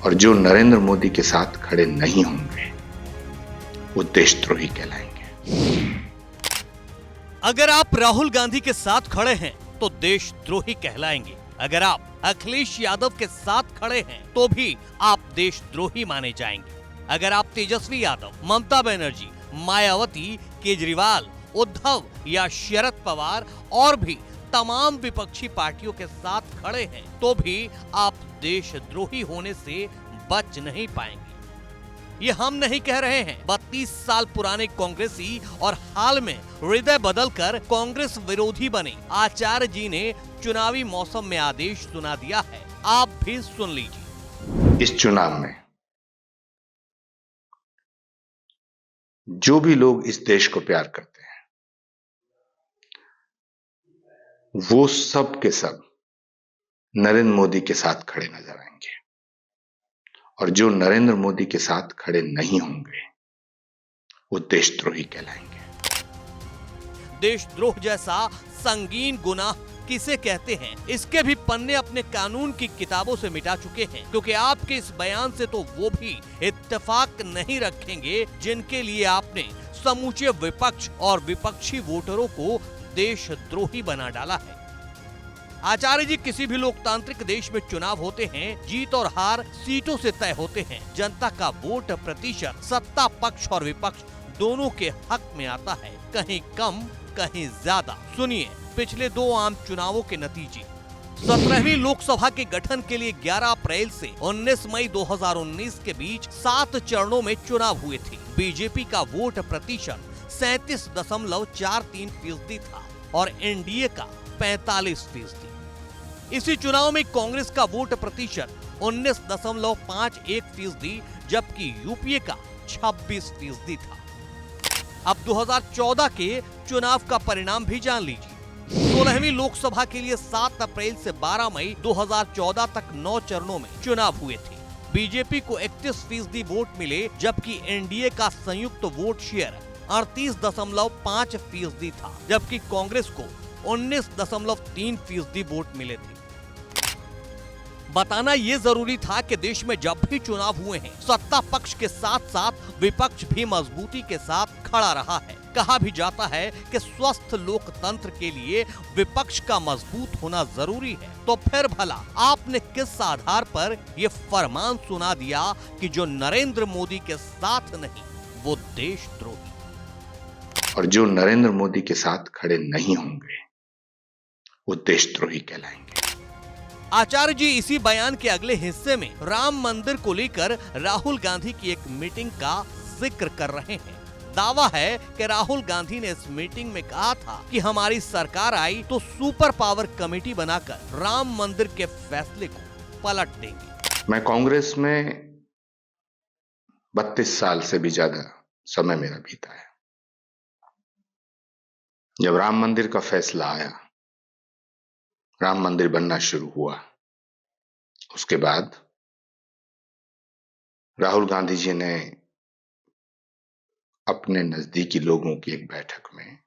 और जो नरेंद्र मोदी के साथ खड़े नहीं होंगे वो देशद्रोही कहलाएंगे। अगर आप राहुल गांधी के साथ खड़े हैं तो देशद्रोही कहलाएंगे। अगर आप अखिलेश यादव के साथ खड़े हैं तो भी आप देशद्रोही माने जाएंगे। अगर आप तेजस्वी यादव, ममता बनर्जी, मायावती, केजरीवाल, उद्धव या शरद पवार और भी तमाम विपक्षी पार्टियों के साथ खड़े हैं तो भी आप देशद्रोही होने से बच नहीं पाएंगे। ये हम नहीं कह रहे हैं, 32 साल पुराने कांग्रेसी और हाल में हृदय बदलकर कांग्रेस विरोधी बने आचार्य जी ने चुनावी मौसम में आदेश सुना दिया है। आप भी सुन लीजिए। इस चुनाव में जो भी लोग इस देश को प्यार करते हैं वो सब के सब नरेंद्र मोदी के साथ खड़े नजर आएंगे और जो नरेंद्र मोदी के साथ खड़े नहीं होंगे वो देशद्रोही कहलाएंगे। देशद्रोह जैसा संगीन गुनाह किसे कहते हैं, इसके भी पन्ने अपने कानून की किताबों से मिटा चुके हैं, क्योंकि आपके इस बयान से तो वो भी इत्तेफाक नहीं रखेंगे जिनके लिए आपने समूचे विपक्ष और विपक्षी वोटरों को देशद्रोही बना डाला है। आचार्य जी, किसी भी लोकतांत्रिक देश में चुनाव होते हैं, जीत और हार सीटों से तय होते हैं। जनता का वोट प्रतिशत सत्ता पक्ष और विपक्ष दोनों के हक में आता है, कहीं कम कहीं ज्यादा। सुनिए पिछले 2 आम चुनावों के नतीजे। 17वीं लोकसभा के गठन के लिए 11 अप्रैल से 19 मई 2019 के बीच 7 चरणों में चुनाव हुए थे। बीजेपी का वोट प्रतिशत 37.43% था और एनडीए का 45%। इसी चुनाव में कांग्रेस का वोट प्रतिशत 19.51%, जबकि यूपीए का 26% था। अब 2014 के चुनाव का परिणाम भी जान लीजिए। 16वीं लोकसभा के लिए 7 अप्रैल से 12 मई 2014 तक 9 चरणों में चुनाव हुए थे। बीजेपी को 31% वोट मिले, जबकि एनडीए का संयुक्त वोट शेयर 38.5% था, जबकि कांग्रेस को 19.3% वोट मिले थे। बताना ये जरूरी था कि देश में जब भी चुनाव हुए हैं, सत्ता पक्ष के साथ साथ विपक्ष भी मजबूती के साथ खड़ा रहा है। कहा भी जाता है कि स्वस्थ लोकतंत्र के लिए विपक्ष का मजबूत होना जरूरी है। तो फिर भला आपने किस आधार पर ये फरमान सुना दिया कि जो नरेंद्र मोदी के साथ नहीं वो देशद्रोही, और जो नरेंद्र मोदी के साथ खड़े नहीं होंगे वो देशद्रोही कहलाएंगे। आचार्य जी इसी बयान के अगले हिस्से में राम मंदिर को लेकर राहुल गांधी की एक मीटिंग का जिक्र कर रहे हैं। दावा है कि राहुल गांधी ने इस मीटिंग में कहा था कि हमारी सरकार आई तो सुपर पावर कमेटी बनाकर राम मंदिर के फैसले को पलट देंगे। मैं कांग्रेस में 32 साल से भी ज्यादा समय मेरा बीता है। जब राम मंदिर का फैसला आया, राम मंदिर बनना शुरू हुआ, उसके बाद राहुल गांधी जी ने अपने नजदीकी लोगों की एक बैठक में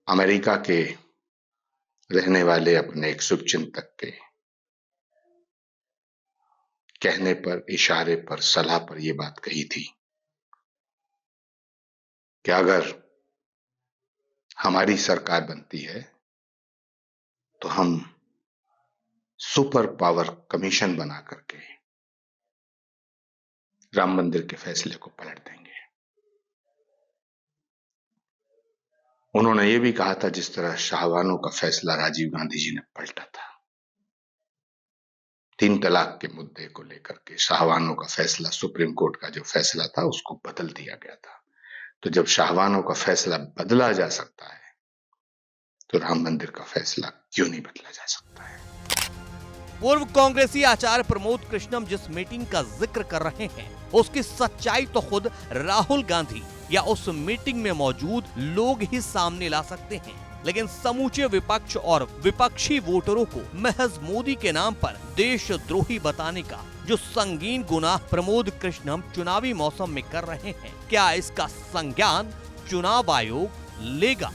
अमेरिका के रहने वाले अपने एक शुभचिंतक के कहने पर, इशारे पर, सलाह पर यह बात कही थी कि अगर हमारी सरकार बनती है तो हम सुपर पावर कमीशन बना करके राम मंदिर के फैसले को पलट देंगे। उन्होंने ये भी कहा था जिस तरह शाहवानों का फैसला राजीव गांधी जी ने पलटा था। 3 तलाक के मुद्दे को लेकर के शाहवानों का फैसला, सुप्रीम कोर्ट का जो फैसला था उसको बदल दिया गया था। तो जब शाहवानों का फैसला बदला जा सकता है तो राम मंदिर का फैसला क्यों नहीं बदला जा सकता है। पूर्व कांग्रेसी आचार्य प्रमोद कृष्णम जिस मीटिंग का जिक्र कर रहे हैं उसकी सच्चाई तो खुद राहुल गांधी या उस मीटिंग में मौजूद लोग ही सामने ला सकते हैं, लेकिन समूचे विपक्ष और विपक्षी वोटरों को महज मोदी के नाम पर देशद्रोही बताने का जो संगीन गुनाह प्रमोद कृष्णम चुनावी मौसम में कर रहे हैं, क्या इसका संज्ञान चुनाव आयोग लेगा?